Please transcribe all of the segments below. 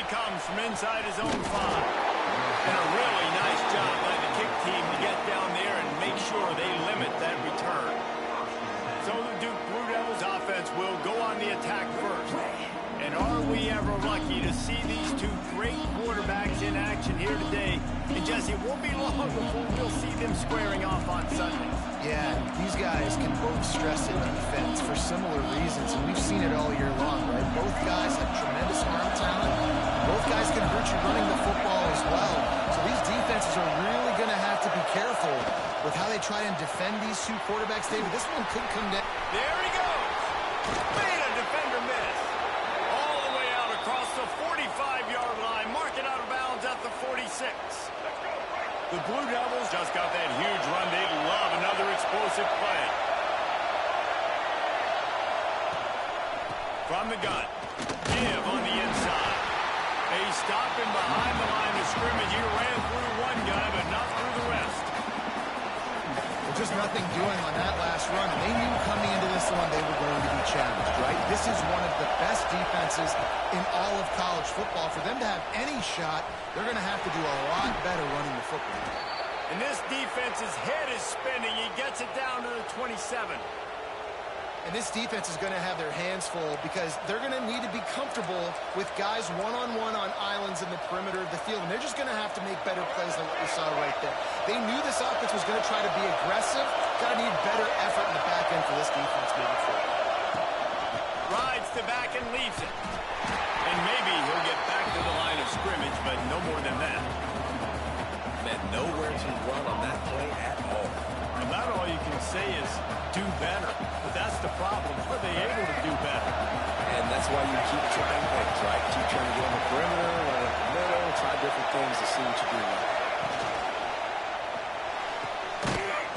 comes from inside his own 5. And a really nice job by the kick team to get down there and make sure they limit that return. So the Duke Blue Devils offense will go on the attack first. And are we ever lucky to see these two great quarterbacks in action here today? And Jesse, it won't be long before we'll see them squaring off on Sunday. Yeah, these guys can both stress it on defense for similar reasons, and we've seen it all year long, right? Both guys have tremendous arm talent. Both guys can hurt you running the football as well. So these defenses are really going to have to be careful with how they try and defend these two quarterbacks, David. This one could come down. There he goes. Made a defender miss. All the way out across the 45-yard line. Mark it out of bounds at the 46. The Blue Devils just got that huge run. They love another explosive play. From the gun. Give on the inside. They stop him behind the line of scrimmage. He ran through one guy, but not through the rest. Well, just nothing doing on that last run. They knew coming into this one they were going to be challenged, right? This is one of the best defenses in all of college football. For them to have any shot, they're going to have to do a lot better running the football. And this defense's head is spinning. He gets it down to the 27. And this defense is going to have their hands full because they're going to need to be comfortable with guys one-on-one on islands in the perimeter of the field. And they're just going to have to make better plays than what we saw right there. They knew this offense was going to try to be aggressive. Got to need better effort in the back end for this defense moving forward. Rides the back and leaves it. And maybe he'll get back to the line of scrimmage, but no more than that. Man, nowhere to run on that play at all. About all you can say is do better. But that's the problem. Are they able to do better? And that's why you keep trying things, right? Keep trying to get on the perimeter or in the middle, try different things to see what you do well.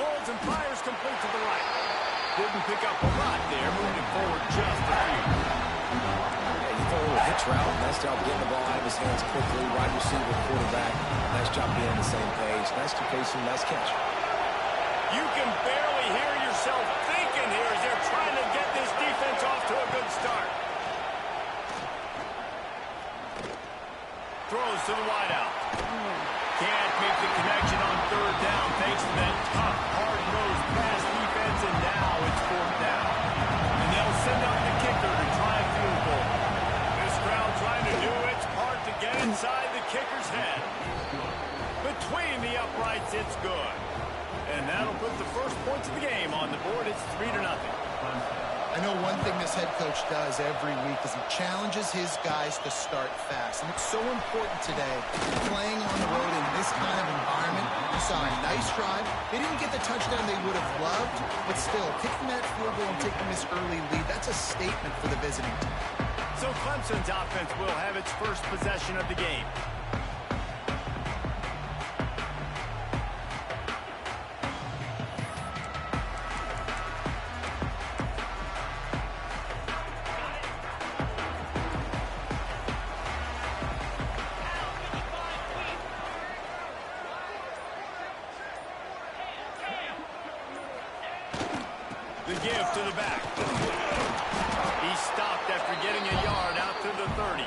Holds and fires complete to the right. Didn't pick up a lot there, moving forward just a few. Yeah, you throw a little hitch route. Nice job getting the ball out of his hands quickly. Wide receiver, quarterback. Nice job being on the same page. Nice completion, nice catch. You can barely hear yourself thinking here as they're trying to get this defense off to a good start. Throws to the wideout. Can't make the connection on third down thanks to that tough, hard-nosed pass defense, and now it's fourth down. And they'll send out the kicker to try a field goal. This crowd trying to do its part to get inside the kicker's head. Between the uprights, it's good. And that'll put the first points of the game on the board. It's 3-0. I know one thing this head coach does every week is he challenges his guys to start fast. And it's so important today, playing on the road in this kind of environment. You saw a nice drive. They didn't get the touchdown they would have loved, but still, kicking that field goal and taking this early lead, that's a statement for the visiting team. So Clemson's offense will have its first possession of the game. The give to the back. He stopped after getting a yard out to the 30.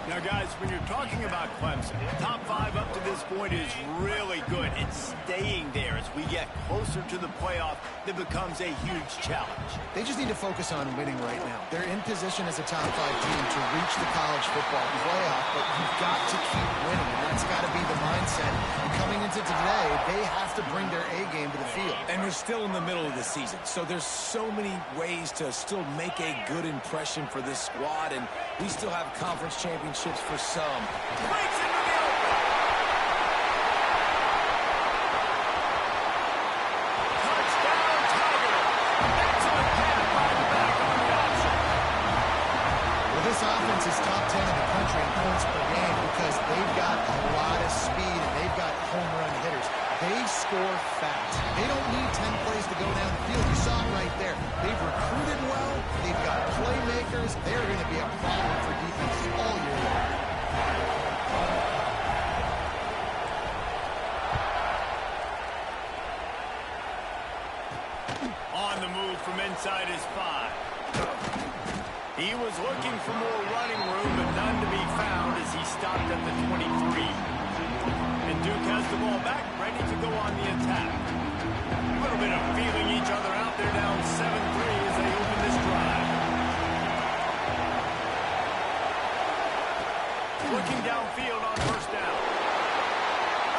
Now, guys, when you're talking about Clemson, top 5 up to this point is really good. It's staying there as we get closer to the playoff that becomes a huge challenge. They just need to focus on winning right now. They're in position as a top 5 team to reach the college football playoff, but you've got to keep winning, and that's got to be the mindset. And coming into today, they have to bring their A game to the field. And we're still in the middle of the season, so there's so many ways to still make a good impression for this squad, and we still have conference championships for some. Breaks into the open. Touchdown, Tiger. Excellent pass by the back on the option. Well, this offense is top 10 in the country in points per game because they've got a lot of speed and they've got home run hitters. They score fast. They don't need 10 plays to go down the field. You saw it right there. They've recruited well. They've got playmakers. They're going to be a problem for defenses all year long. On the move from inside his 5. He was looking for more running room, but none to be found as he stopped at the 23. And Duke has the ball back, ready to go on the attack. A little bit of feeling each other out there, down 7-3 as they open this drive. Looking downfield on first down.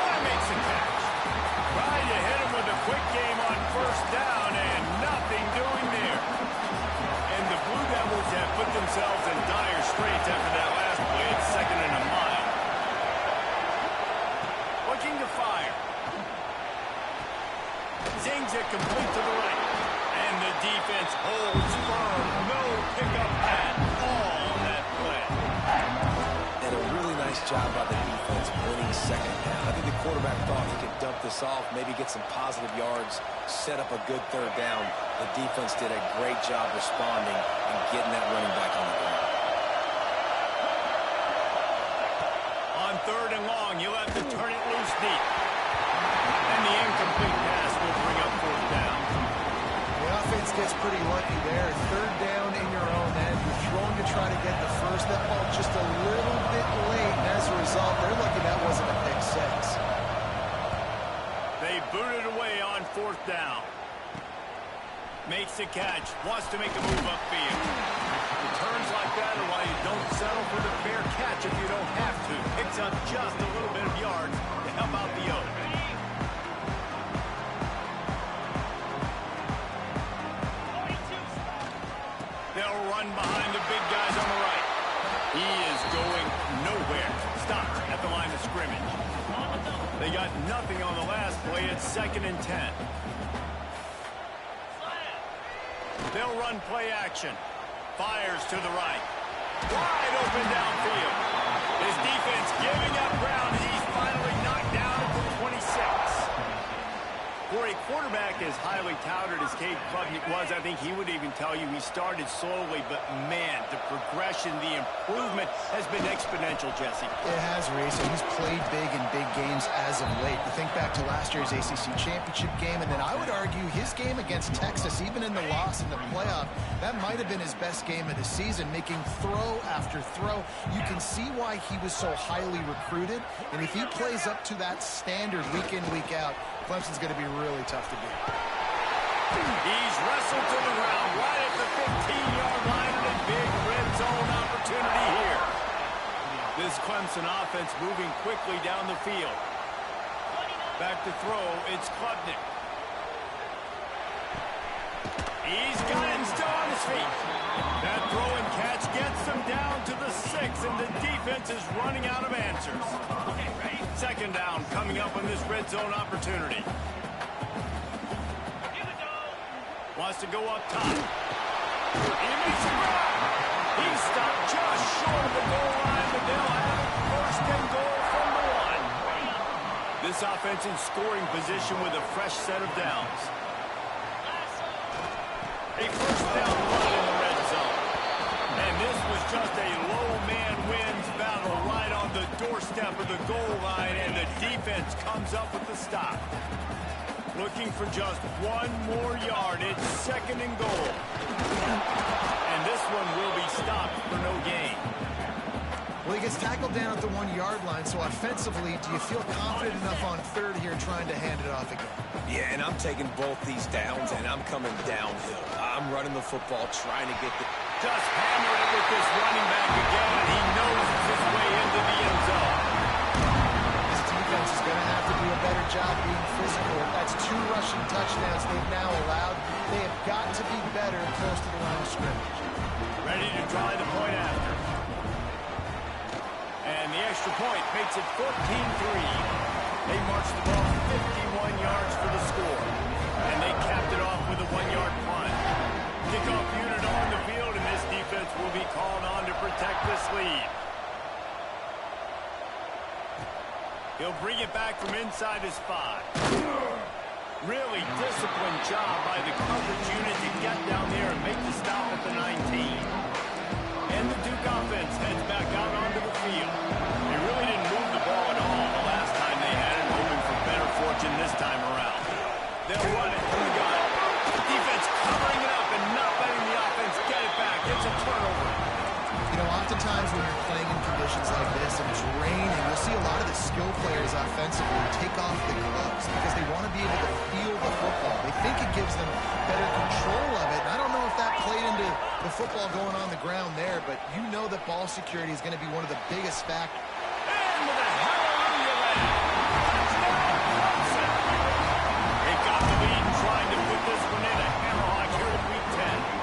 That makes the catch. Tried to hit him with a quick game on first down, and nothing doing there. And the Blue Devils have put themselves in dire straits after that last play. It's 2nd and a mile. Looking to fire. Zings it complete to the right. And the defense holds firm. No pickup at all on that play. And a really nice job by the defense winning second down. I think the quarterback thought he could dump this off, maybe get some positive yards, set up a good third down. The defense did a great job responding and getting that running back on the ground. On 3rd and long, you'll have to turn it loose deep. And the incomplete pass will bring up 4th down. The offense gets pretty lucky there. 3rd down in your own end. You're throwing to try to get the first. That ball just a little bit late, and as a result, they're lucky that wasn't a pick six. They booted away on 4th down. Makes the catch. Wants to make a move upfield. Returns like that are why you don't settle for the fair catch if you don't have to. Picks up just a little bit of yards to help out the Oak. They'll run behind the big guys on the right. He is going nowhere. Stopped at the line of scrimmage. They got nothing on the last play. It's 2nd and 10. They'll run play action. Fires to the right. Wide open downfield. His defense giving up ground, and he's finally knocked down at the 26. For a quarterback as highly touted as Cade Klubnik was, I think he would even tell you he started slowly, but man, the progression, the improvement has been exponential, Jesse. It has, Reese, and he's played big in big games as of late. You think back to last year's ACC championship game, and then I would argue his game against Texas, even in the loss in the playoff, that might have been his best game of the season, making throw after throw. You can see why he was so highly recruited, and if he plays up to that standard week in, week out, Clemson's going to be really tough to beat. He's wrestled to the ground right at the 15-yard line, and a big red zone opportunity here. This Clemson offense moving quickly down the field. Back to throw, it's Klubnik. He's got it and still on his feet. That throw and catch gets them down to the 6, and the defense is running out of answers. 2nd down coming up on this red zone opportunity. Wants to go up top. He makes a grab. He's stopped just short of the goal line, but they'll have it 1st and goal from the 1. This offense in scoring position with a fresh set of downs. A 1st down run in the red zone. And this was just a low man wins battle right on the doorstep of the goal line, and the defense comes up with the stop. Looking for just 1 more yard. It's 2nd and goal. And this one will be stopped for no gain. Well, he gets tackled down at the 1-yard line, so offensively, do you feel confident enough on 3rd here trying to hand it off again? Yeah, and I'm taking both these downs, and I'm coming downhill. I'm running the football, trying to get the... Just hammer it with this running back again, and he knows his way into the end zone. This defense is going to have to do a better job being physical. That's 2 rushing touchdowns they've now allowed. They have got to be better close to the line of scrimmage. Ready to try the point after. And the extra point makes it 14-3. They marched the ball 51 yards for the score. And they capped it off with a 1-yard punt. Kickoff unit on the field, and this defense will be called on to protect this lead. He'll bring it back from inside his 5. Really disciplined job by the coverage unit to get down there and make the stop at the 19. And the Duke offense heads back out onto the field. They really didn't move the ball at all the last time they had it, hoping for better fortune this time around. They'll run it from the gun. Defense covering it up and not letting the offense get it back It's a turnover. You know, oftentimes when you're playing in conditions like this and it's raining, you'll see a lot of the skill players offensively take off the gloves because they want to be able to feel the football. They think it gives them better control of it. And I don't know if that played into the football going on the ground there, but you know that ball security is going to be one of the biggest factors. And with a hallelujah land. Touchdown, Clemson. They got the lead and trying to put this one in a hammerlock here in Week 10.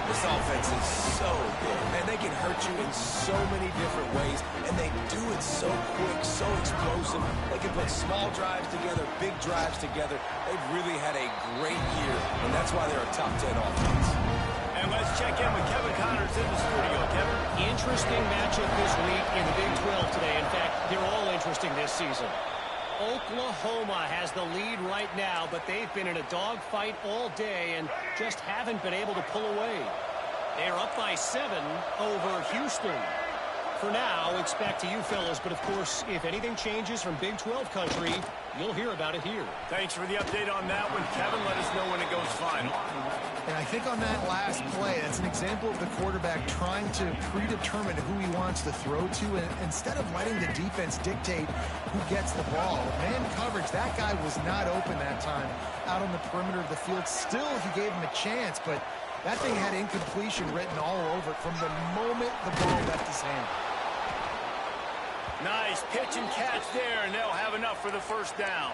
This offense is so good. Man, they can hurt you in so many different ways, and they do it so quick, so explosive. They can put small drives together, big drives together. They've really had a great year, and that's why they're a top 10 offense. And let's check in with Kevin Connors in the studio. Kevin? Interesting matchup this week in the Big 12 today. In fact, they're all interesting this season. Oklahoma has the lead right now, but they've been in a dogfight all day and just haven't been able to pull away. They're up by 7 over Houston. For now, it's back to you fellas, but of course, if anything changes from Big 12 country, you'll hear about it here. Thanks for the update on that one, Kevin. Let us know when it goes final. And I think on that last play, that's an example of the quarterback trying to predetermine who he wants to throw to, and instead of letting the defense dictate who gets the ball. Man coverage, that guy was not open that time out on the perimeter of the field. Still, he gave him a chance, but that thing had incompletion written all over it from the moment the ball left his hand. Nice pitch and catch there, and they'll have enough for the first down.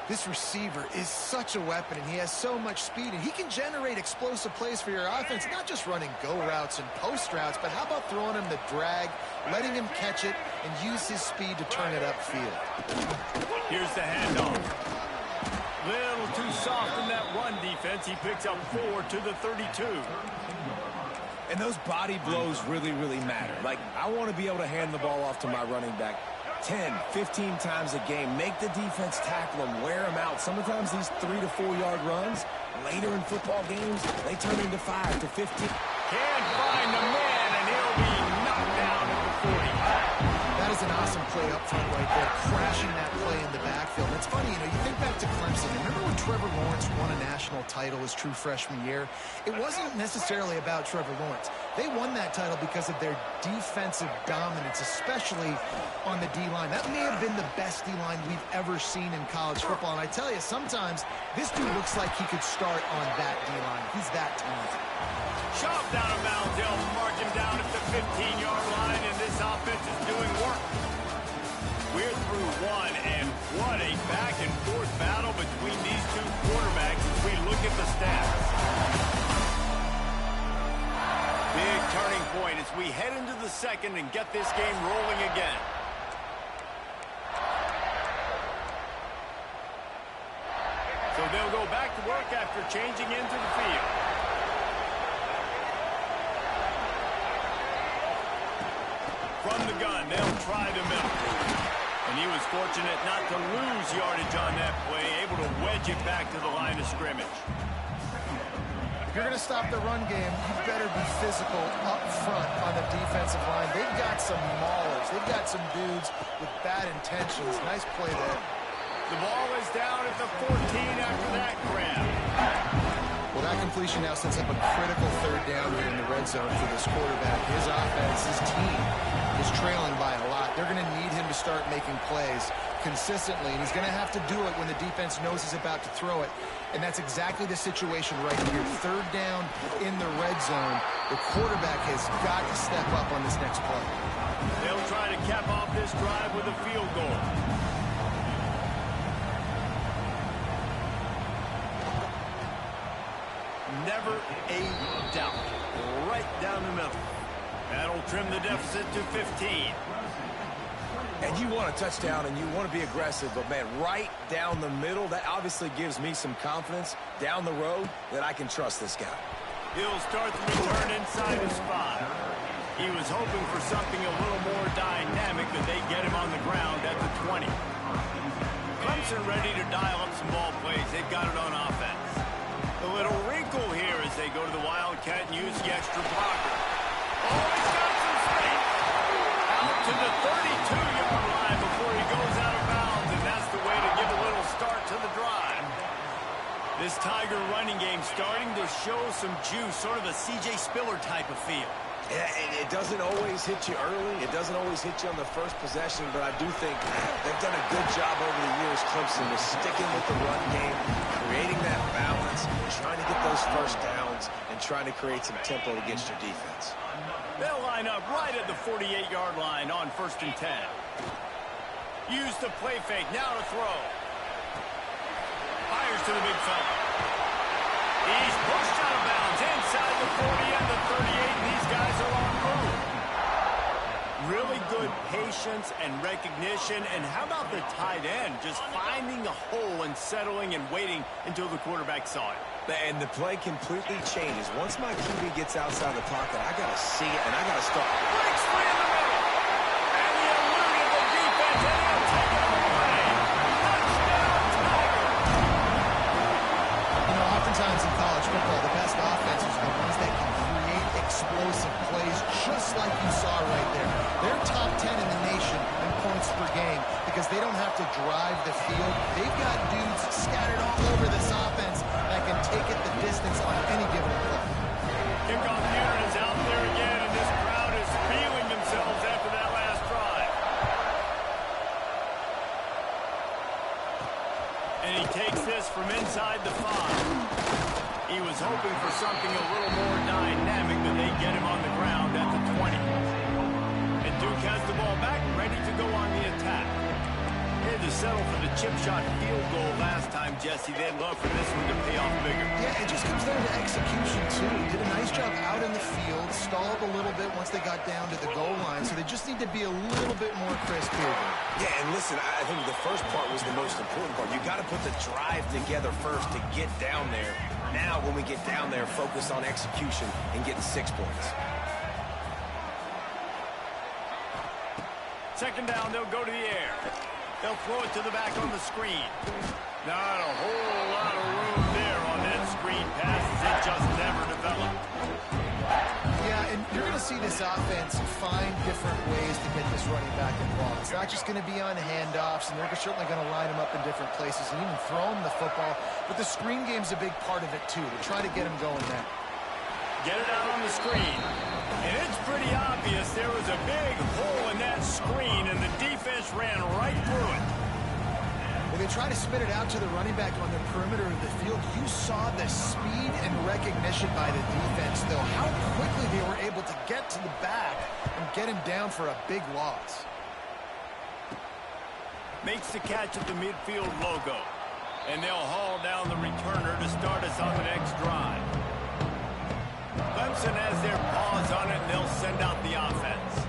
This receiver is such a weapon, and he has so much speed, and he can generate explosive plays for your offense, not just running go routes and post routes, but how about throwing him the drag, letting him catch it, and use his speed to turn it upfield. Here's the handoff. Little too soft in that run defense. He picks up 4 to the 32. And those body blows really, really matter. Like, I want to be able to hand the ball off to my running back 10, 15 times a game. Make the defense tackle them, wear them out. Sometimes these 3 to 4 yard runs, later in football games, they turn into 5 to 15. Can't find the man, and he'll be knocked down at the 40. That is an awesome play up front right there, crashing that play in the backfield. It's funny, you know, you think back to Clemson. Remember when Trevor Lawrence won a national title his true freshman year? It wasn't necessarily about Trevor Lawrence. They won that title because of their defensive dominance, especially on the D-line. That may have been the best D-line we've ever seen in college football. And I tell you, sometimes this dude looks like he could start on that D-line. He's that talented. Chopped out of bounds. They'll mark him down at the 15-yard line, and this offense is doing work. We're through one, and what a back-and-forth battle between these two quarterbacks as we look at the stats. Big turning point as we head into the second and get this game rolling again. So they'll go back to work after changing into the field. From the gun, they'll try the middle. And he was fortunate not to lose yardage on that play, able to wedge it back to the line of scrimmage. If you're going to stop the run game, you better be physical up front on the defensive line. They've got some maulers. They've got some dudes with bad intentions. Nice play there. The ball is down at the 14 after that grab. Well, that completion now sets up a critical third down here in the red zone for this quarterback. His offense, his team is trailing by a lot. They're going to need him to start making plays consistently, and he's going to have to do it when the defense knows he's about to throw it. And that's exactly the situation right here. Third down in the red zone. The quarterback has got to step up on this next play. They'll try to cap off this drive with a field goal. Never a doubt. Right down the middle. That'll trim the deficit to 15. And you want a touchdown and you want to be aggressive, but man, right down the middle, that obviously gives me some confidence down the road that I can trust this guy. He'll start the return inside his spot. He was hoping for something a little more dynamic, but they get him on the ground at the 20. Clemson ready to dial up some ball plays. They've got it on offense. A little wrinkle here as they go to the Wildcat and use the extra blocker. Oh, he's got some space. Out to the 32-yard line before he goes out of bounds, and that's the way to give a little start to the drive. This Tiger running game starting to show some juice, sort of a C.J. Spiller type of feel. Yeah, it doesn't always hit you early. It doesn't always hit you on the first possession, but I do think they've done a good job over the years, Clemson, with sticking with the run game, creating that balance, trying to get those first downs, and trying to create some tempo against your defense. They'll line up right at the 48-yard line on 1st and 10. Use the play fake, now to throw. Fires to the big fella. He's pushed out of bounds inside the 40 and the 38, and these guys are on move. Really good patience and recognition, and how about the tight end just finding a hole and settling and waiting until the quarterback saw it. And the play completely changes. Once my QB gets outside the pocket, I got to see it, and I got to start. Breaks free in the middle. And he eluded the defense, and he'll take it away. Touchdown, Tiger. You know, oftentimes in college football, the best offenses are the ones that can create explosive plays, just like you saw right there. They're top 10 in the nation in points per game because they don't have to drive the field. They've got dudes scattered all over this offense that can take it the distance on any given play. Kickoff unit is out there again, and this crowd is feeling themselves after that last drive. And he takes this from inside the 5. He was hoping for something a little more dynamic, but they get him on the ground at the 20. And Duke has the ball back, ready to go on the attack. They had to settle for the chip shot field goal last time, Jesse. They'd love for this one to pay off bigger. Yeah, it just comes down to execution, too. Did a nice job out in the field, stalled a little bit once they got down to the goal line, so they just need to be a little bit more crisp here. Yeah, and listen, I think the first part was the most important part. You got to put the drive together first to get down there. Now, when we get down there, focus on execution and getting 6 points. Second down, they'll go to the air. They'll throw it to the back on the screen. Not a whole lot of room there on that screen pass. It just never developed. Yeah, and you're going to see this offense find different ways to get this running back involved. It's not just going to be on handoffs, and they're certainly going to line him up in different places and even throw him the football. But the screen game's a big part of it, too, to try to get him going there. Get it out on the screen. And it's pretty obvious there was a big hole in that screen, and the defense ran right through it. When they try to spit it out to the running back on the perimeter of the field, you saw the speed and recognition by the defense, though. How quickly they were able to get to the back and get him down for a big loss. Makes the catch at the midfield logo. And they'll haul down the returner to start us on the next drive. Clemson has their paws on it, and they'll send out the offense.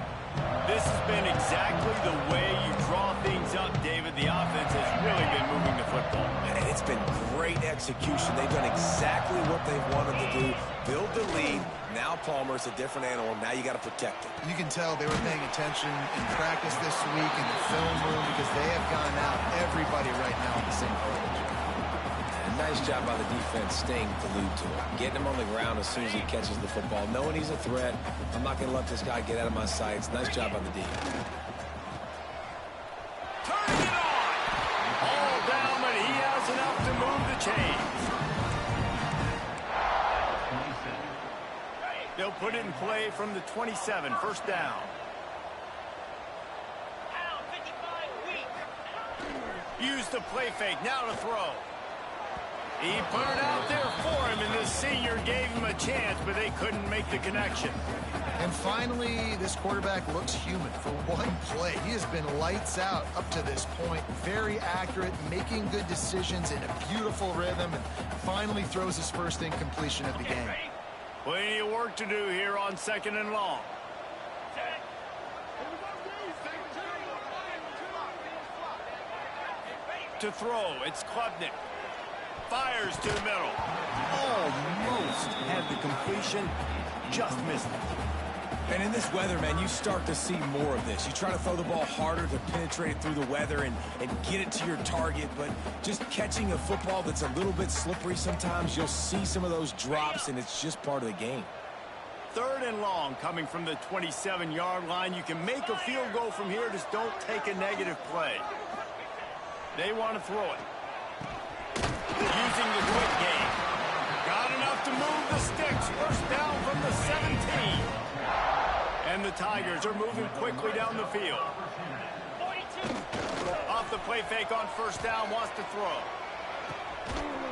This has been exactly the way you draw things up, David. The offense has really been moving the football. And it's been great execution. They've done exactly what they've wanted to do. Build the lead. Now Palmer's a different animal. Now you got to protect it. You can tell they were paying attention in practice this week in the film room because they have gone out, everybody right now on the same page. Nice job by the defense staying glued to him. Getting him on the ground as soon as he catches the football. Knowing he's a threat. I'm not going to let this guy get out of my sights. Nice job by the D. Turning it on! All down, but he has enough to move the chains. They'll put it in play from the 27. First down. Use the play fake. Now to throw. He put it out there for him, and the senior gave him a chance, but they couldn't make the connection. And finally, this quarterback looks human for one play. He has been lights out up to this point. Very accurate, making good decisions in a beautiful rhythm, and finally throws his first incompletion of the game. Plenty of work to do here on 2nd and long. To throw, it's Klubnik. Fires to the middle. Almost had the completion, just missed it. And in this weather, man, you start to see more of this. You try to throw the ball harder to penetrate it through the weather and get it to your target, but just catching a football that's a little bit slippery sometimes, you'll see some of those drops, and it's just part of the game. 3rd and long coming from the 27-yard line. You can make a field goal from here, just don't take a negative play. They want to throw it. Using the quick game. to move the sticks. First down from the 17. And the Tigers are moving quickly down the field. Off the play fake on first down, wants to throw.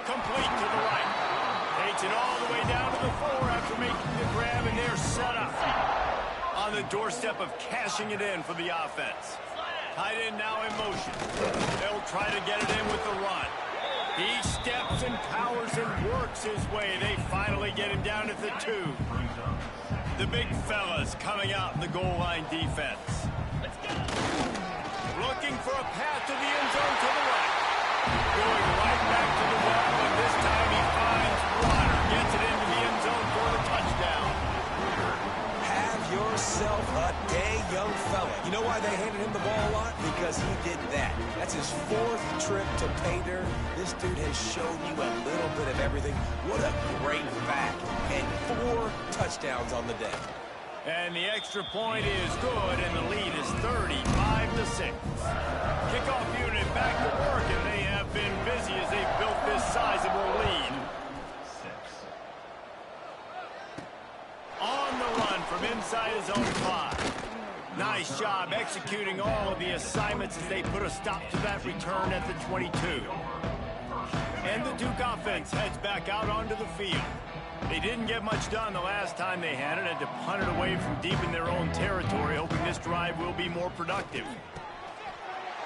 Complete to the right. Takes it all the way down to the 4 after making the grab, and they're set up. On the doorstep of cashing it in for the offense. Tight end now in motion. They'll try to get it in with the run. He steps and powers and works his way. They finally get him down at the 2. The big fellas coming out in the goal line defense. Looking for a path to the end zone to the right. Going right back to the well, but this time he finds water. Gets it into the end zone for the touchdown. Have yourself a day, young fella. You know why they handed him the ball a lot? Because he did that. That's his 4th trip to pay dirt. This dude has shown you a little bit of everything. What a great back. And 4 touchdowns on the day. And the extra point is good, and the lead is 35-6. Kickoff unit back to work, and they have been busy as they've built this sizable lead. On the run from inside his own 5. Nice job executing all of the assignments as they put a stop to that return at the 22. And the Duke offense heads back out onto the field. They didn't get much done the last time they had it, had to punt it away from deep in their own territory, hoping this drive will be more productive.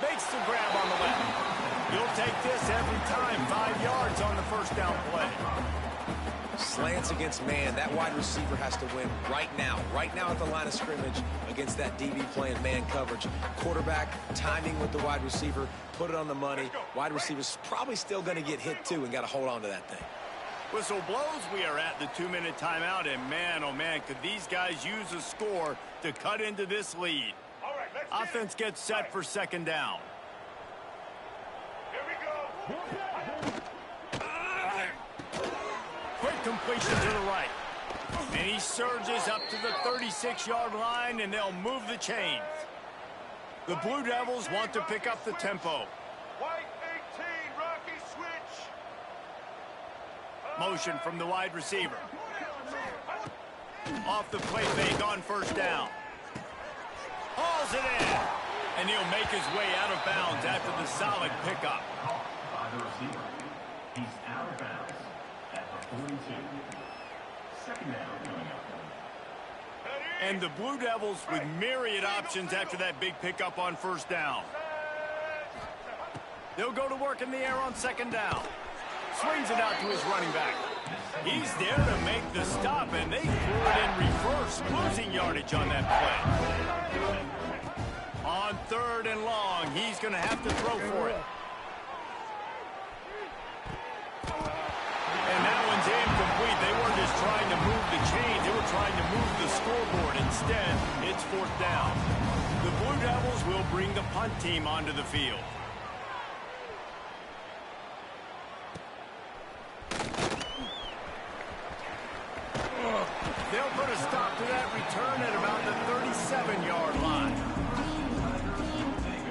Makes the grab on the left. You'll take this every time. 5 yards on the first down play. Slants against man. That wide receiver has to win right now at the line of scrimmage against that DB playing man coverage. Quarterback timing with the wide receiver, put it on the money. Wide receiver's probably still going to get hit too and got to hold on to that thing. Whistle blows. We are at the 2-minute timeout, and man, oh man, could these guys use a score to cut into this lead. Offense gets set for second down. Here we go. Quick completion to the right. And he surges up to the 36-yard line, and they'll move the chains. The Blue Devils want to pick up the tempo. White 18, Rocky switch. Motion from the wide receiver. Off the play fake on first down. Hauls it in. And he'll make his way out of bounds after the solid pickup. By the receiver. He's out of bounds at the 42. Second down coming up. And the Blue Devils with myriad options after that big pickup on first down. They'll go to work in the air on second down. Swings it out to his running back. He's there to make the stop, and they threw it in reverse, losing yardage on that play. On 3rd and long, he's going to have to throw for it. And that one's incomplete. They weren't just trying to move the chains. They were trying to move the scoreboard. Instead, it's 4th down. The Blue Devils will bring the punt team onto the field. They'll put a stop to that return at about the 37-yard line.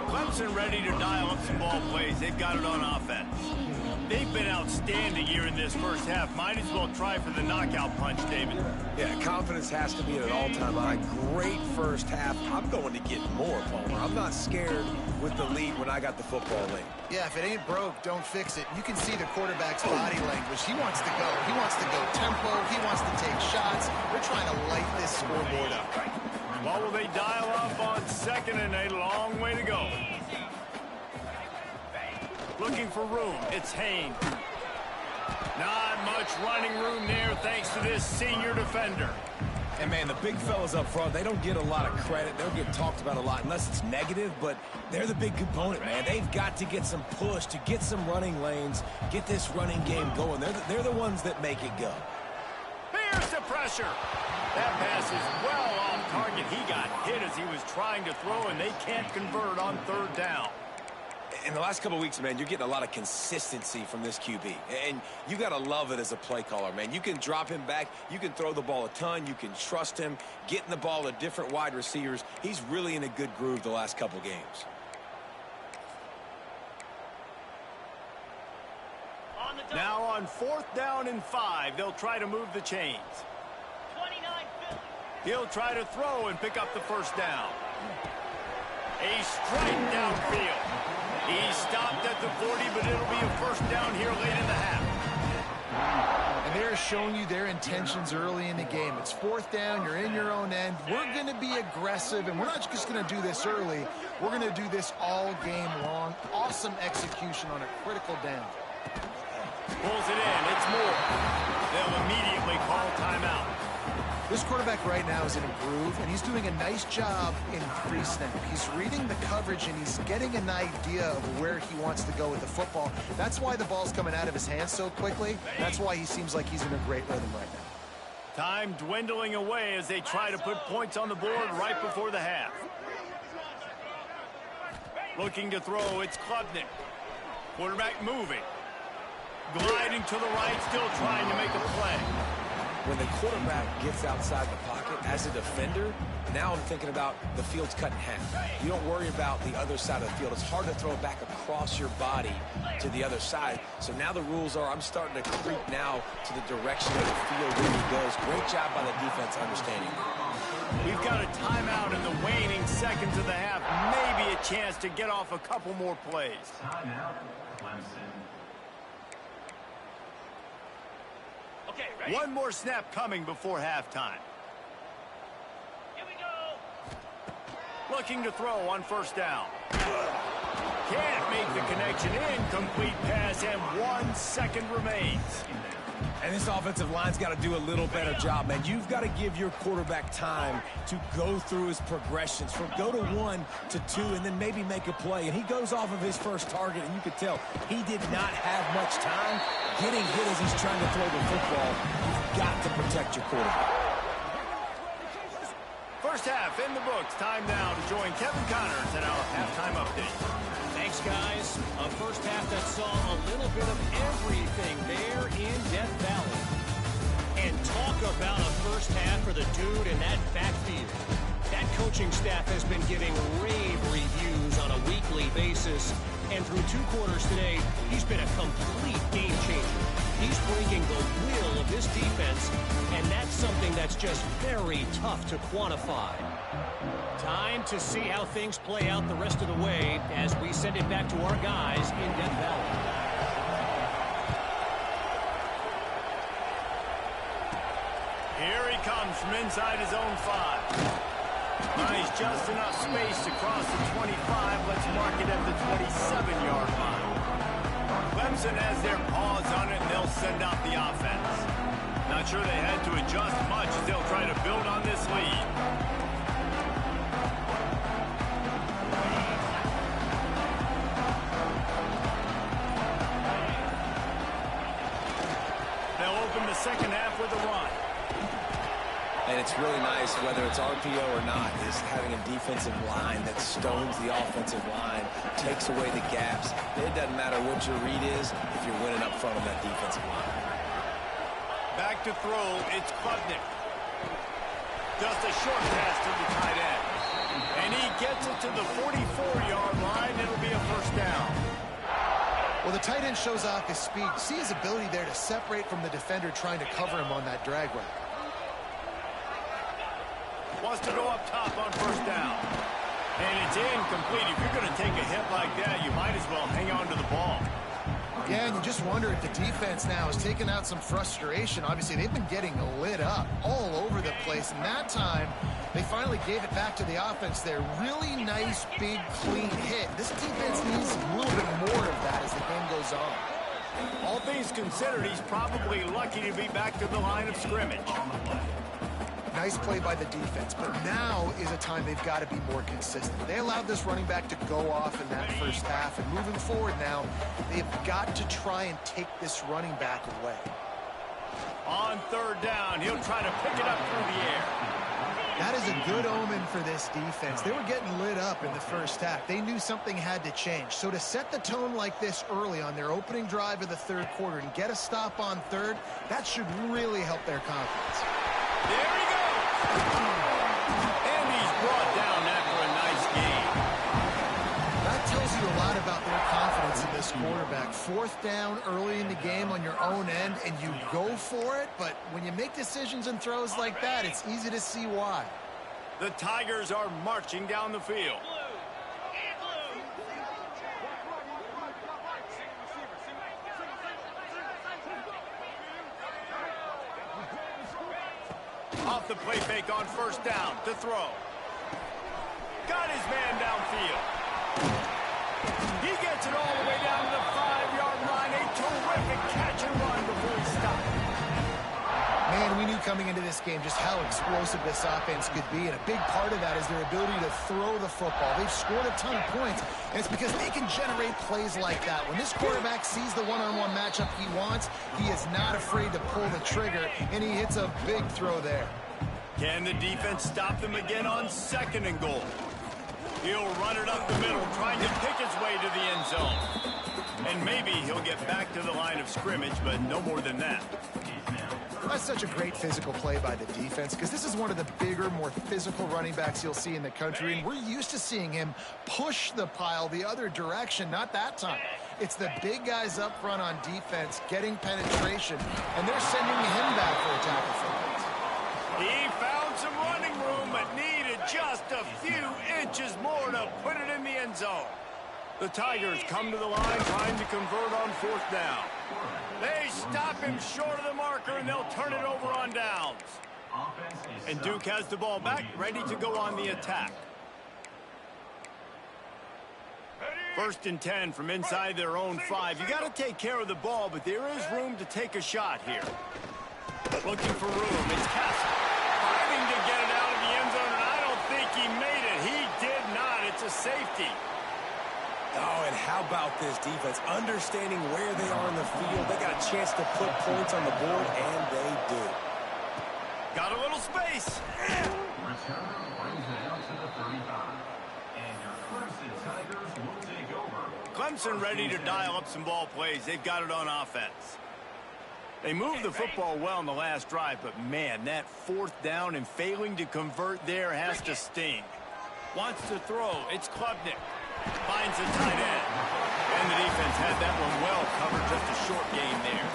Clemson ready to dial up some ball plays. They've got it on offense. They've been outstanding here in this first half. Might as well try for the knockout punch, David. Yeah, confidence has to be at an all-time high. Great first half. I'm going to get more, Palmer. I'm not scared with the lead when I got the football late. Yeah, if it ain't broke, don't fix it. You can see the quarterback's body language. He wants to go. He wants to go tempo. He wants to take shots. They're trying to light this scoreboard up. What will they dial up on second, and a long way to go. Looking for room. It's Haynes. Not much running room there thanks to this senior defender. And, man, the big fellas up front, they don't get a lot of credit. They'll get talked about a lot unless it's negative, but they're the big component, man. They've got to get some push, to get some running lanes, get this running game going. They're the ones that make it go. Here's the pressure. That pass is well off target. He got hit as he was trying to throw, and they can't convert on 3rd down. In the last couple of weeks, man, you're getting a lot of consistency from this QB. And you got to love it as a play caller, man. You can drop him back. You can throw the ball a ton. You can trust him, getting the ball to different wide receivers. He's really in a good groove the last couple games. Now on on 4th down and 5. They'll try to move the chains. 29 Philly. He'll try to throw and pick up the first down. A strike downfield. He stopped at the 40, but it'll be a first down here late in the half. And they're showing you their intentions early in the game. It's 4th down, you're in your own end. We're going to be aggressive, and we're not just going to do this early. We're going to do this all game long. Awesome execution on a critical down. Pulls it in. It's more. They'll immediately call timeout. This quarterback right now is in a groove, and he's doing a nice job in pre-snap. He's reading the coverage, and he's getting an idea of where he wants to go with the football. That's why the ball's coming out of his hands so quickly. That's why he seems like he's in a great rhythm right now. Time dwindling away as they try to put points on the board right before the half. Looking to throw, it's Klubnik. Quarterback moving. Gliding to the right, still trying to make a play. When the quarterback gets outside the pocket, as a defender, now I'm thinking about the field's cut in half. You don't worry about the other side of the field. It's hard to throw it back across your body to the other side. So now the rules are I'm starting to creep now to the direction of the field where he goes. Great job by the defense understanding. We've got a timeout in the waning seconds of the half. Maybe a chance to get off a couple more plays. Timeout, Clemson. Okay, ready? One more snap coming before halftime. Here we go. Looking to throw on first down. Can't make the connection. Incomplete pass, and 1 second remains. And this offensive line's got to do a little better job, man. You've got to give your quarterback time to go through his progressions from go to 1 to 2 and then maybe make a play. And he goes off of his first target, and you could tell he did not have much time getting hit as he's trying to throw the football. You've got to protect your quarterback. First half in the books. Time now to join Kevin Connors in our halftime update. Thanks, guys. A first half that saw a little bit of everything there in Death Valley. And talk about a first half for the dude in that backfield. That coaching staff has been giving rave reviews on a weekly basis. And through 2 quarters today, he's been a complete game changer. He's breaking the will of this defense, and that's something that's just very tough to quantify. Time to see how things play out the rest of the way as we send it back to our guys in Death Valley. Here he comes from inside his own 5. Nice, just enough space to cross the 25. Let's mark it at the 27-yard line. Clemson has their paws on it, and they'll send out the offense. Not sure they had to adjust much as they'll try to build on this lead. They'll open the second half with a run. And it's really nice, whether it's RPO or not, is having a defensive line that stones the offensive line, takes away the gaps. It doesn't matter what your read is if you're winning up front of that defensive line. Back to throw, it's Klubnik. Just a short pass to the tight end. And he gets it to the 44-yard line. It'll be a first down. Well, the tight end shows off his speed. See his ability there to separate from the defender trying to cover him on that drag route. Wants to go up top on first down. And it's incomplete. If you're going to take a hit like that, you might as well hang on to the ball. Yeah, and you just wonder if the defense now is taking out some frustration. Obviously, they've been getting lit up all over the place. And that time, they finally gave it back to the offense there. Really nice, big, clean hit. This defense needs a little bit more of that as the game goes on. All things considered, he's probably lucky to be back to the line of scrimmage. Nice play by the defense, but now is a time they've got to be more consistent. They allowed this running back to go off in that first half, and moving forward now, they've got to try and take this running back away. On third down, he'll try to pick it up through the air. That is a good omen for this defense. They were getting lit up in the first half. They knew something had to change. So to set the tone like this early on their opening drive of the third quarter and get a stop on third, that should really help their confidence. There he goes. And he's brought down after a nice game. That tells you a lot about their confidence in this quarterback. 4th down early in the game on your own end and you go for it, but when you make decisions and throws like that, it's easy to see why. The Tigers are marching down the field. Off the play fake on 1st down to throw. Got his man downfield. He gets it all the way down to the 5-yard line. A terrific catch and run before he stopped. Man, we knew coming into this game just how explosive this offense could be, and a big part of that is their ability to throw the football. They've scored a ton of points, and it's because they can generate plays like that. When this quarterback sees the one-on-one matchup he wants, he is not afraid to pull the trigger, and he hits a big throw there. Can the defense stop them again on 2nd and goal? He'll run it up the middle, trying to pick his way to the end zone. And maybe he'll get back to the line of scrimmage, but no more than that. That's such a great physical play by the defense because this is one of the bigger, more physical running backs you'll see in the country, and we're used to seeing him push the pile the other direction, not that time. It's the big guys up front on defense getting penetration, and they're sending him back for a tackle for it. He found some running room, but needed just a few inches more to put it in the end zone. The Tigers come to the line trying to convert on 4th down. They stop him short of the marker, and they'll turn it over on downs. And Duke has the ball back, ready to go on the attack. 1st and 10 from inside their own 5. You got to take care of the ball, but there is room to take a shot here. Looking for room. It's Castle. Fighting to get it out of the end zone, and I don't think he made it. He did not. It's a safety. Oh, and how about this defense? Understanding where they are in the field. They got a chance to put points on the board, and they do. Got a little space. Returner brings it out to the 35. And your Clemson Tigers will take over. Clemson ready to dial up some ball plays. They've got it on offense. They moved the football well in the last drive, but man, that 4th down and failing to convert there has to sting. Wants to throw. It's Klubnik. Finds the tight end. And the defense had that one well covered. Just a short gain there.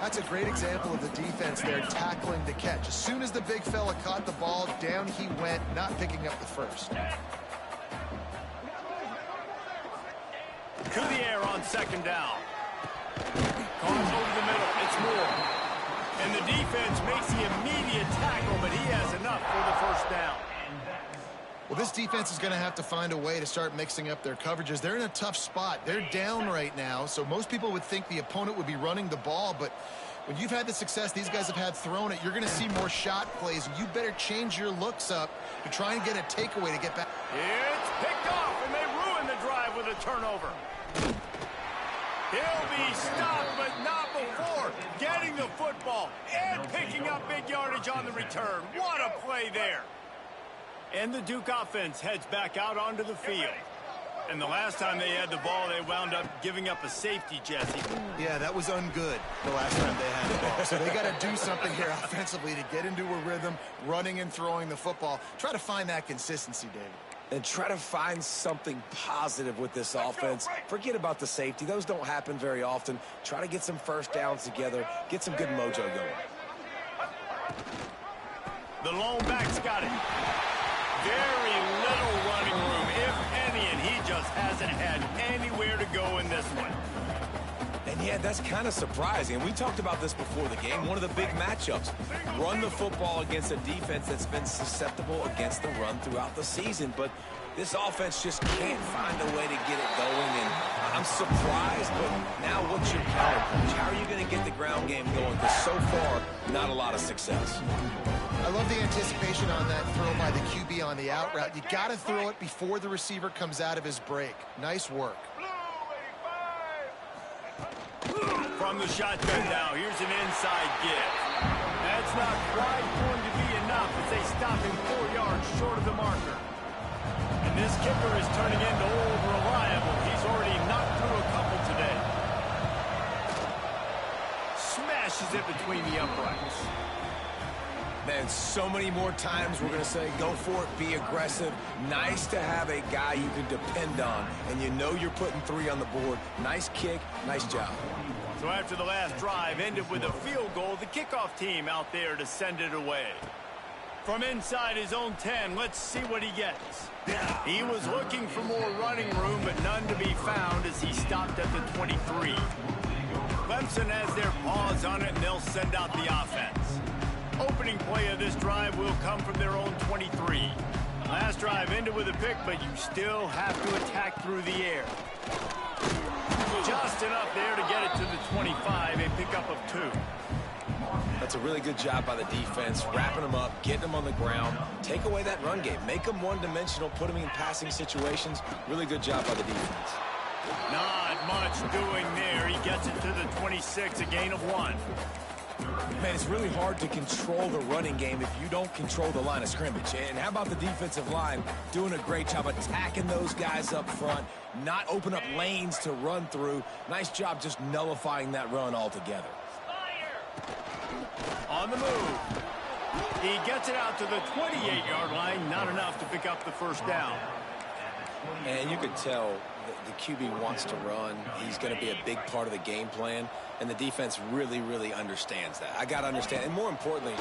That's a great example of the defense there tackling the catch. As soon as the big fella caught the ball, down he went, not picking up the first. To the air on 2nd down. Caught over the middle. It's Moore. And the defense makes the immediate tackle, but he has enough for the 1st down. Well, this defense is going to have to find a way to start mixing up their coverages. They're in a tough spot. They're down right now, so most people would think the opponent would be running the ball, but when you've had the success these guys have had throwing it, you're going to see more shot plays. You better change your looks up to try and get a takeaway to get back. It's picked off, and they ruin the drive with a turnover. He'll be stopped, but not before getting the football and picking up big yardage on the return. What a play there. And the Duke offense heads back out onto the field. And the last time they had the ball, they wound up giving up a safety, Jesse. Yeah, that was ungood the last time they had the ball. So they got to do something here offensively to get into a rhythm, running and throwing the football. Try to find that consistency, David. And try to find something positive with this offense. Forget about the safety. Those don't happen very often. Try to get some 1st downs together. Get some good mojo going. The lone back's got it. Very little running room, if any, and he just hasn't had anywhere to go in this one. And yeah, that's kind of surprising. And we talked about this before the game. One of the big matchups. Run the football against a defense that's been susceptible against the run throughout the season. But this offense just can't find a way to get it going. And I'm surprised, but now what's your counterpunch? How are you going to get the ground game going? Because so far, not a lot of success. I love the anticipation on that throw by the QB on the out route. You got to throw it before the receiver comes out of his break. Nice work. From the shotgun now, here's an inside give. That's not quite going to be enough as they stop him 4 yards short of the marker. And this kicker is turning into old reliable. He's already knocked through a couple today. Smashes it between the uprights. Man, so many more times we're going to say, go for it, be aggressive. Nice to have a guy you can depend on, and you know you're putting 3 on the board. Nice kick, nice job. So after the last drive ended with a field goal, the kickoff team out there to send it away. From inside his own 10, let's see what he gets. He was looking for more running room, but none to be found as he stopped at the 23. Clemson has their paws on it, and they'll send out the offense. Opening play of this drive will come from their own 23. Last drive ended with a pick, but you still have to attack through the air. Just enough there to get it to the 25, a pickup of 2. That's a really good job by the defense, wrapping them up, getting them on the ground. Take away that run game. Make them one-dimensional, put them in passing situations. Really good job by the defense. Not much doing there. He gets it to the 26, a gain of 1. Man, it's really hard to control the running game if you don't control the line of scrimmage. And how about the defensive line doing a great job attacking those guys up front, not open up lanes to run through. Nice job just nullifying that run altogether. On the move. He gets it out to the 28-yard line. Not enough to pick up the first down. And you could tell the QB wants to run. He's going to be a big part of the game plan. And the defense really, really understands that. I got to understand. And more importantly,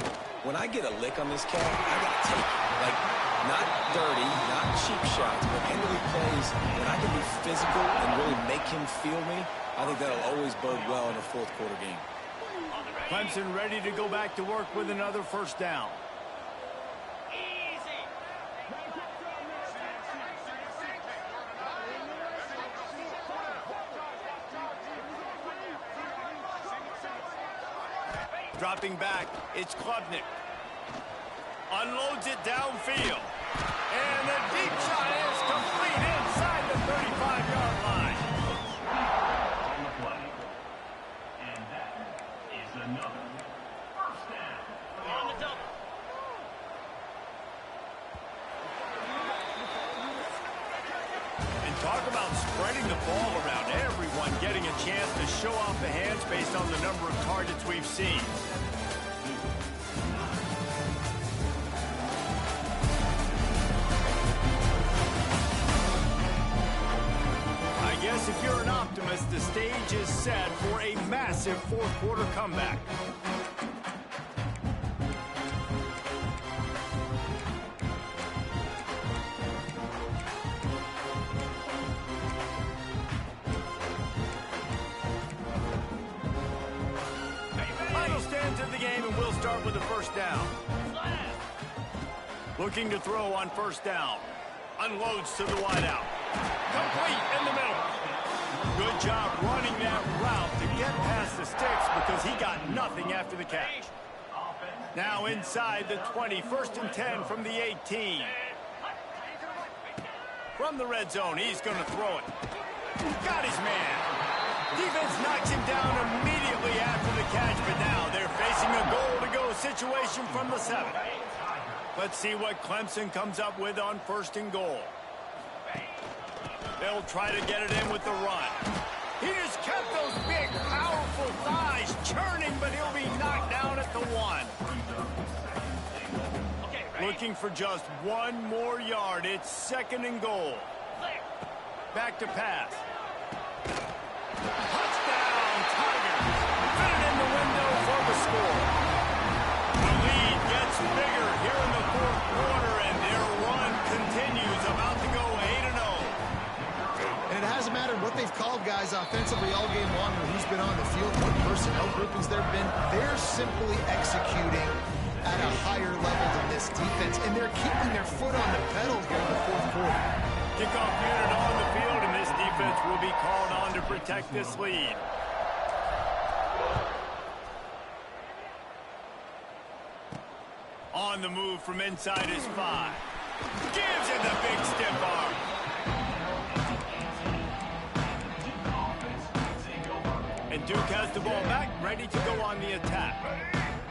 when I get a lick on this cat, I got to take it. Like, not dirty, not cheap shots, but handling plays. When I can be physical and really make him feel me, I think that'll always bode well in a fourth quarter game. Clemson ready to go back to work with another first down. Dropping back, it's Klubnik. Unloads it downfield. And the deep shot is complete inside the 35-yard line. On the play. And that is another first down. On the double. And talk about spreading the ball around. Everyone getting a chance to show off the hands based on the number of targets we've seen. I guess if you're an optimist, the stage is set for a massive fourth quarter comeback. Final stands of the game, and we'll start with the first down. Looking to throw on first down. Unloads to the wideout. Complete in the middle. Good job running that route to get past the sticks because he got nothing after the catch. Now inside the 20, first and 10 from the 18. From the red zone, he's going to throw it. Got his man. Defense knocks him down immediately after the catch, but now they're facing a goal-to-go situation from the 7. Let's see what Clemson comes up with on first and goal. They'll try to get it in with the run. He just kept those big, powerful thighs churning, but he'll be knocked down at the 1. Looking for just 1 more yard. It's second and goal. Back to pass. Touchdown, Tigers. Fit it in the window for the score. The lead gets bigger here in the fourth quarter, and their run continues, about to go 8-0. And it hasn't mattered what they've called guys offensively all game long or who's been on the field, what personnel groupings there have been. They're simply executing at a higher level than this defense, and they're keeping their foot on the pedal here in the fourth quarter. Kickoff unit on the field, and this defense will be called on to protect this lead. On the move from inside his 5. Gives it the big stiff arm. And Duke has the ball back, ready to go on the attack.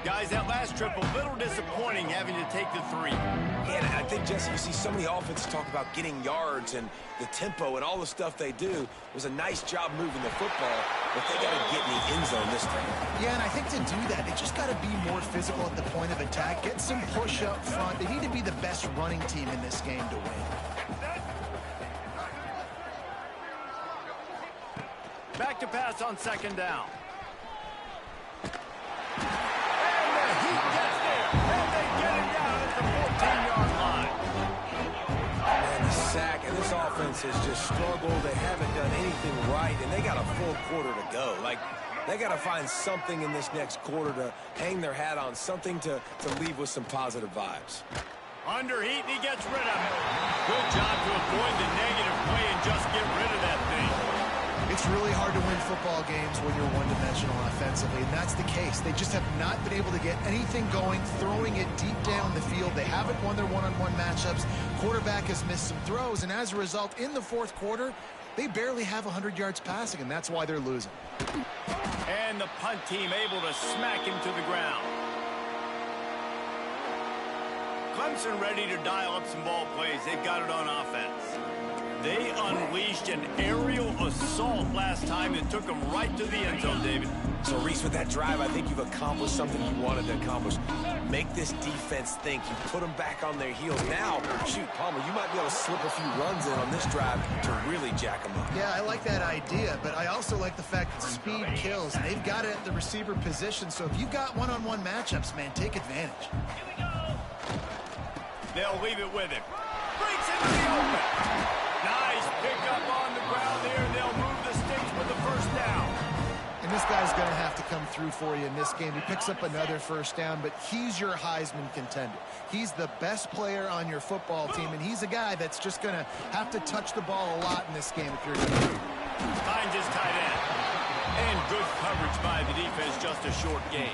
Guys, that last trip, a little disappointing having to take the 3. Yeah, and I think, Jesse, you see so many offenses talk about getting yards and the tempo and all the stuff they do. It was a nice job moving the football, but they got to get in the end zone this time. Yeah, and I think to do that, they just got to be more physical at the point of attack, get some push up front. They need to be the best running team in this game to win. Back to pass on 2nd down. And the Heat gets there, and they get him down at the 14-yard line. And the sack, and this offense has just struggled. They haven't done anything right, and they got a full quarter to go. Like, they got to find something in this next quarter to hang their hat on, something to leave with some positive vibes. Under heat, and he gets rid of it. Good job to avoid the negative play and just get rid of that thing. It's really hard to win football games when you're one-dimensional offensively, and that's the case. They just have not been able to get anything going, throwing it deep down the field. They haven't won their one-on-one matchups. Quarterback has missed some throws, and as a result, in the 4th quarter, they barely have 100 yards passing, and that's why they're losing. And the punt team able to smack him to the ground. Clemson ready to dial up some ball plays. They've got it on offense. They unleashed an aerial assault last time that took them right to the end zone, David. So, Reese, with that drive, I think you've accomplished something you wanted to accomplish. Make this defense think. You put them back on their heels. Now, shoot, Palmer, you might be able to slip a few runs in on this drive to really jack them up. Yeah, I like that idea, but I also like the fact that speed kills, and they've got it at the receiver position. So if you've got one-on-one matchups, man, take advantage. They'll leave it with him. Breaks into the open. Nice pickup on the ground there, and they'll move the sticks for the 1st down. And this guy's going to have to come through for you in this game. He picks up another 1st down, but he's your Heisman contender. He's the best player on your football team, and he's a guy that's just going to have to touch the ball a lot in this game if you're going to do. Finds his tight end. And good coverage by the defense, just a short gain.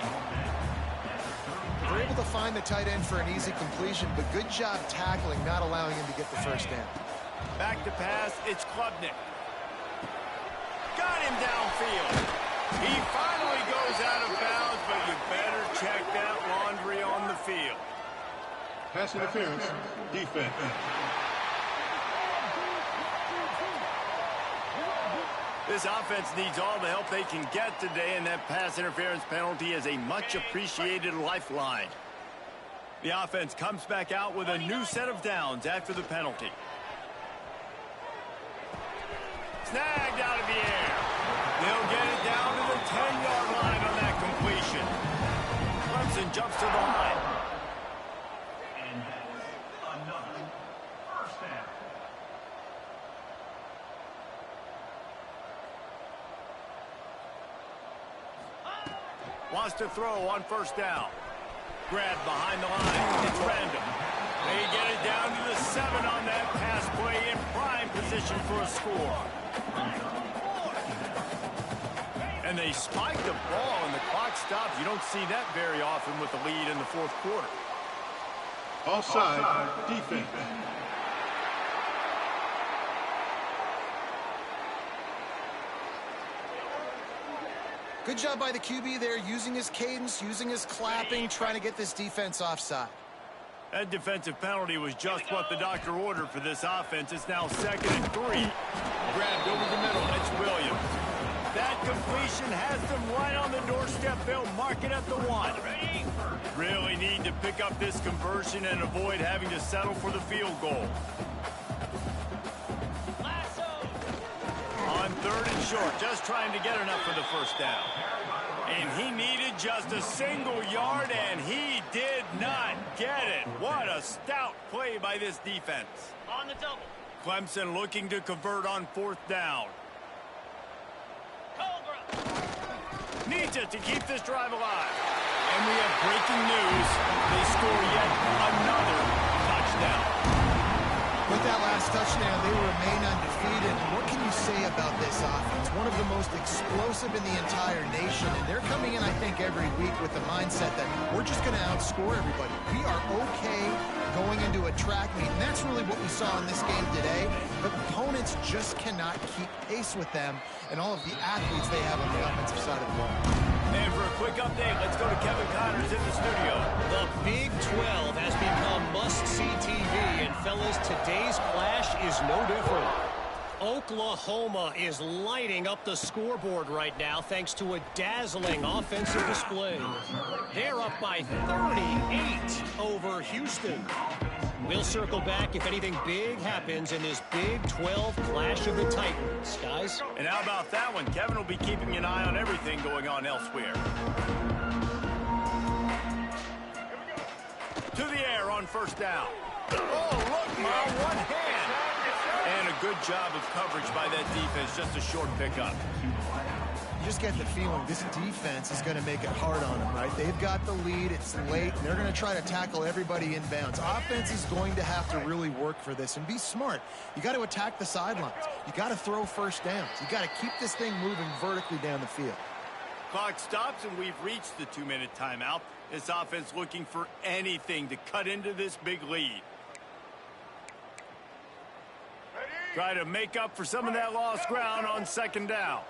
They're able to find the tight end for an easy completion, but good job tackling, not allowing him to get the 1st down. Back to pass, it's Klubnik. Got him downfield. He finally goes out of bounds, but you better check that laundry on the field. Pass interference, defense. This offense needs all the help they can get today, and that pass interference penalty is a much-appreciated lifeline. The offense comes back out with a new set of downs after the penalty. Snagged out of the air. They'll get it down to the 10-yard line on that completion. Clemson jumps to the line. And that's another 1st down. Wants to throw on 1st down. Grabbed behind the line. It's random. They get it down to the 7 on that pass play in prime position for a score. And they spike the ball and the clock stops. You don't see that very often with the lead in the 4th quarter. Offside, defense. Good job by the QB there, using his cadence, using his clapping, trying to get this defense offside. That defensive penalty was just what the doctor ordered for this offense. It's now 2nd and 3. Grabbed over the middle. It's Williams. That completion has them right on the doorstep. They'll mark it at the 1. Really need to pick up this conversion and avoid having to settle for the field goal. On 3rd and short, just trying to get enough for the 1st down. And he needed just a single yard, and he did not get it. What a stout play by this defense. On the double. Clemson looking to convert on 4th down. Cobra. Needs it to keep this drive alive. And we have breaking news. They score yet another touchdown. With that last touchdown, they remain undefeated. And what can you say about this offense? One of the most explosive in the entire nation. And they're coming in, I think, every week with the mindset that we're just going to outscore everybody. We are okay going into a track meet. And that's really what we saw in this game today. But opponents just cannot keep pace with them and all of the athletes they have on the offensive side of the ball. And for a quick update, let's go to Kevin Connors in the studio. The Big 12 has become must-see TV, and fellas, today's clash is no different. Oklahoma is lighting up the scoreboard right now thanks to a dazzling offensive display. They're up by 38 over Houston. We'll circle back if anything big happens in this Big 12 clash of the Titans, guys. And how about that one? Kevin will be keeping an eye on everything going on elsewhere. To the air on first down. Oh, look, my one hand. And a good job of coverage by that defense. Just a short pickup. You just get the feeling this defense is going to make it hard on them, right? They've got the lead. It's late. And they're going to try to tackle everybody inbounds. Offense is going to have to really work for this and be smart. You got to attack the sidelines. You got to throw first downs. You got to keep this thing moving vertically down the field. Clock stops, and we've reached the 2-minute timeout. This offense looking for anything to cut into this big lead. Try to make up for some of that lost ground on second down.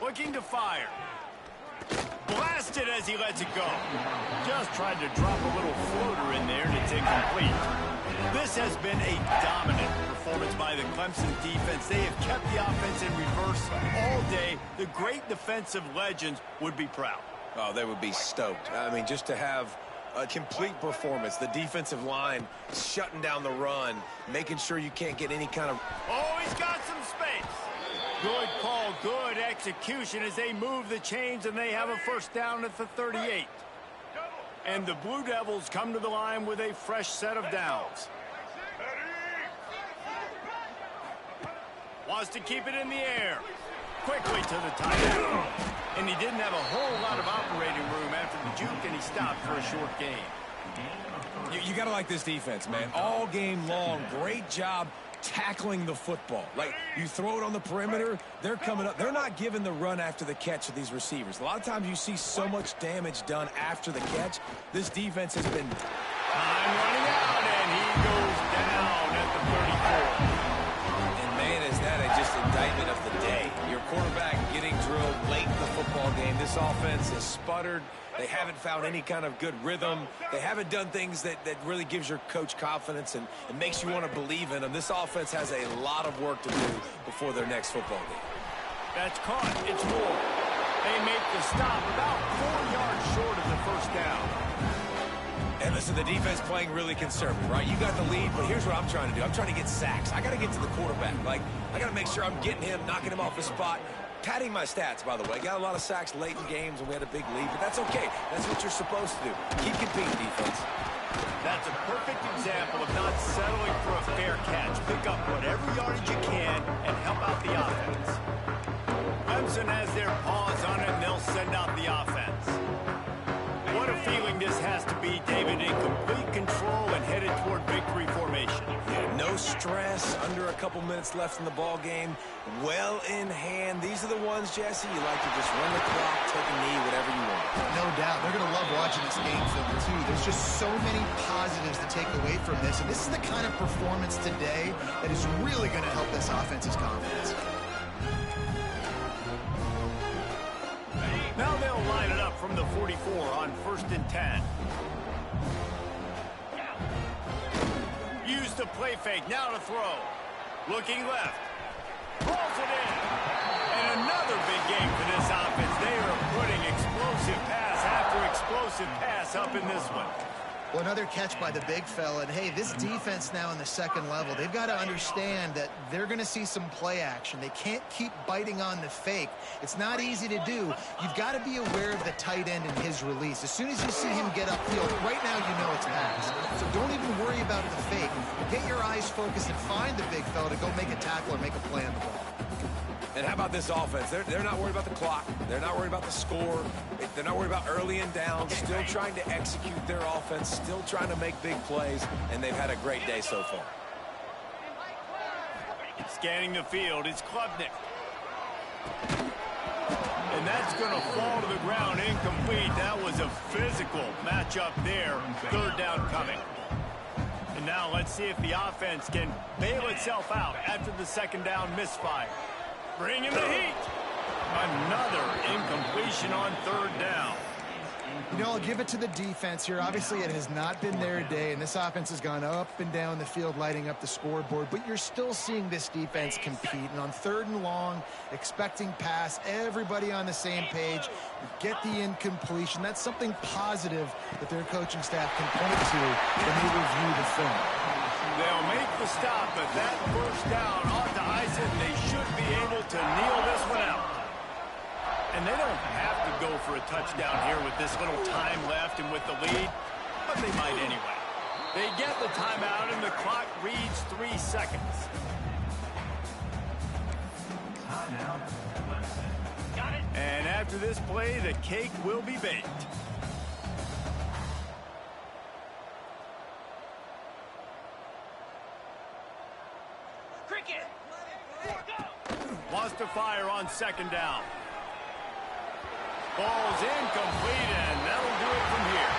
Looking to fire. Blasted as he lets it go. Just tried to drop a little floater in there, and it's incomplete. This has been a dominant performance by the Clemson defense. They have kept the offense in reverse all day. The great defensive legends would be proud. Oh, they would be stoked. I mean, just to have a complete performance. The defensive line shutting down the run, making sure you can't get any kind of... Oh, he's got some space. Good call, good execution as they move the chains, and they have a first down at the 38. And the Blue Devils come to the line with a fresh set of downs. Wants to keep it in the air. Quickly to the tight end. And he didn't have a whole lot of operating room after the juke, and he stopped for a short gain. You got to like this defense, man. All game long, great job tackling the football. Like, you throw it on the perimeter, they're coming up. They're not giving the run after the catch to these receivers. A lot of times you see so much damage done after the catch. This defense has been... Time running out, and he goes down at the 34. And, man, is that just indictment of the day. Your quarterback getting drilled late in the football game. This offense has sputtered. They haven't found any kind of good rhythm. They haven't done things that really gives your coach confidence and makes you want to believe in them. This offense has a lot of work to do before their next football game. That's caught. It's Moore. They make the stop about 4 yards short of the first down. And listen, the defense playing really conservative, right? You got the lead, but here's what I'm trying to do. I'm trying to get sacks. I got to get to the quarterback. Like, I got to make sure I'm getting him, knocking him off his spot. Padding my stats, by the way. Got a lot of sacks late in games, and we had a big lead, but that's okay. That's what you're supposed to do. Keep competing, defense. That's a perfect example of not settling for a fair catch. Pick up whatever yardage you can and help out the offense. Clemson has their paws on it, and they'll send out the offense. What a feeling this has to be, David, in complete control and headed toward victory formation. Yeah, no stress, under a couple minutes left in the ball game, well in hand. These are the ones, Jesse, you like to just run the clock, take a knee, whatever you want. No doubt. They're going to love watching this game film, too. There's just so many positives to take away from this, and this is the kind of performance today that is really going to help this offense's confidence. Now they'll line it up from the 44 on 1st and 10. Use the play fake, now to throw. Looking left. Rolls it in. And another big game for this offense. They are putting explosive pass after explosive pass up in this one. Well, another catch by the big fella. And, hey, this defense now in the second level, they've got to understand that they're going to see some play action. They can't keep biting on the fake. It's not easy to do. You've got to be aware of the tight end and his release. As soon as you see him get upfield, right now you know it's pass. So don't even worry about the fake. Get your eyes focused and find the big fella to go make a tackle or make a play on the ball. And how about this offense? They're not worried about the clock. They're not worried about the score. They're not worried about early and down. Still trying to execute their offense. Still trying to make big plays. And they've had a great day so far. Scanning the field, it's Klubnik. And that's going to fall to the ground incomplete. That was a physical matchup there. 3rd down coming. And now let's see if the offense can bail itself out after the second down misfire. Bring in the heat. Another incompletion on third down. You know, I'll give it to the defense here. Obviously, it has not been their day, and this offense has gone up and down the field, lighting up the scoreboard, but you're still seeing this defense compete. And on third and long, expecting pass, everybody on the same page, get the incompletion. That's something positive that their coaching staff can point to when they review the film. They'll make the stop, but that first down ought to ice it. They should be able to kneel this one out. And they don't have to go for a touchdown here with this little time left and with the lead, but they might anyway. They get the timeout, and the clock reads 3 seconds. Got it. And after this play, the cake will be baked. Cricket. Go. Wants to fire on second down. Ball's incomplete, and that'll do it from here.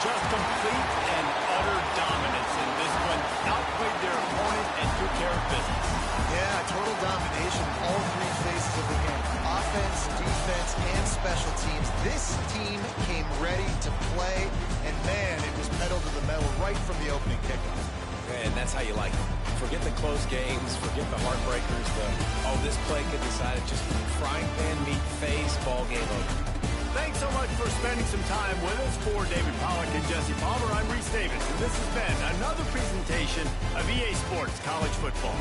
Just complete and utter dominance in this one. Outplayed their opponent and took care of business. Yeah, total domination, all three phases of the game. Offense, defense, and special teams. This team came ready to play, and man, it was pedal to the metal right from the opening kickoff. And that's how you like it. Forget the close games, forget the heartbreakers, this play could decide it. Just frying pan meat face, ball game over. Thanks so much for spending some time with us. For David Pollack and Jesse Palmer, I'm Reese Davis, and this has been another presentation of EA Sports College Football.